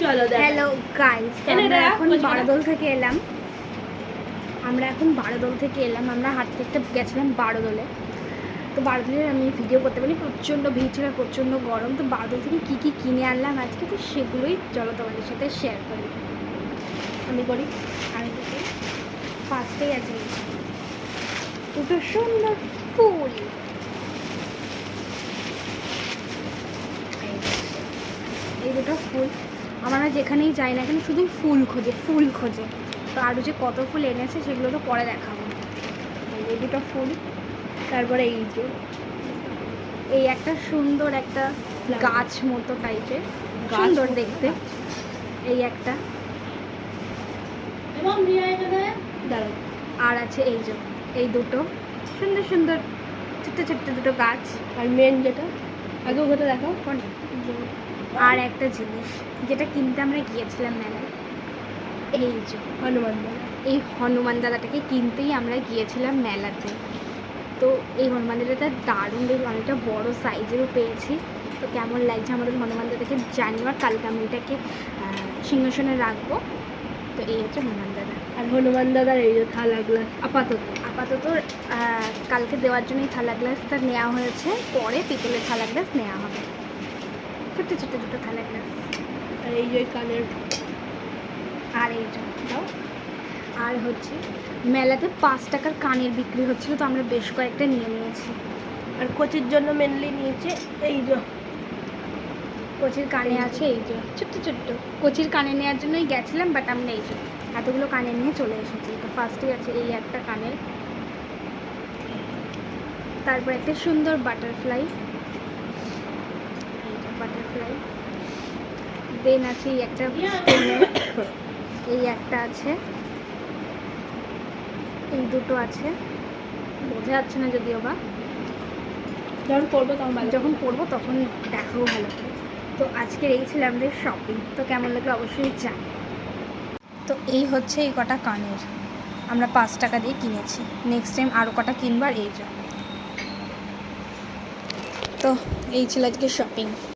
চলো hello guys, আমরা এখন বারোদল থেকে এলাম। আমরা হাঁটতে হাঁটতে গেছিলাম বারোদলে। তো বারোদলের আমি ভিডিও করতে পারি, প্রচণ্ড ভিড় ছিল, প্রচণ্ড গরম। তো বারোদল থেকে কী কী কিনে আনলাম আজকে, তো সেগুলোই চলো তোমাদের সাথে শেয়ার করি। আমি ফার্স্টেই আছে দুটো সুন্দর ফুল। এই দুটো ফুল আমরা যেখানেই যাই না কেন শুধু ফুল খোঁজে। তো আরও যে কত ফুল এনেছে সেগুলো তো পরে দেখাবো। এই দুটো ফুল, তারপরে এই একটা সুন্দর একটা গাছ মতো টাইপের, সুন্দর দেখতে এই একটা, আর আছে এই দুটো সুন্দর সুন্দর ছোট্ট ছোট্ট দুটো গাছ। আর মেন যেটা আগে ওটা দেখো, আর একটা জিনিস যেটা কিনতে আমরা গিয়েছিলাম মেলায়, এই যে হনুমান দাদা। এই হনুমান দাদাটাকে কিনতেই আমরা গিয়েছিলাম মেলাতে। তো এই হনুমান দাদাটা দারুণ, অনেকটা বড় সাইজেরও পেয়েছি। তো কেমন লাগছে আমাদের হনুমান দাদাকে জানিও, আর কালকে আমি এটাকে সিংহাসনে রাখবো। তো এই হচ্ছে হনুমান দাদা। আর হনুমান দাদার এই যে থালা গ্লাস আপাতত কালকে দেওয়ার জন্যই থালা গ্লাসটা নেওয়া হয়েছে, পরে পিতলের থালা গ্লাস নেওয়া হবে। ছোট্ট ছোট্ট দুটো থালা গ্লাস। আর এই যে কানের, আর এই দাও। আর হচ্ছে মেলাতে 5 টাকার কানের বিক্রি হচ্ছিল, তো আমরা বেশ কয়েকটা নিয়ে নিয়েছি। আর কোচির জন্য মেনলি নিয়েছে এই যে কোচির কানে আছে, এই যে ছোট্ট ছোট্ট কোচির কানে নেওয়ার জন্যই গেছিলাম, বাট আমরা এই যে এতগুলো কানে নিয়ে চলে এসেছি। তো ফার্স্টেই আছে এই একটা কানের, তারপর একটা সুন্দর বাটারফ্লাই, দেন আছে এই একটা, এই একটা আছে, এই দুটো আছে, বোঝা যাচ্ছে না যদিও বা, যখন পরবো তখন দেখাও ভালো করে। তো আজকের এই ছিল আমাদের শপিং। তো কেমন লাগলো অবশ্যই জানি। তো এই হচ্ছে এই কটা কানের আমরা 5 টাকা দিয়ে কিনেছি। নেক্সট টাইম আরও কটা কিনবার এই যে। তো এই ছিল আজকে শপিং।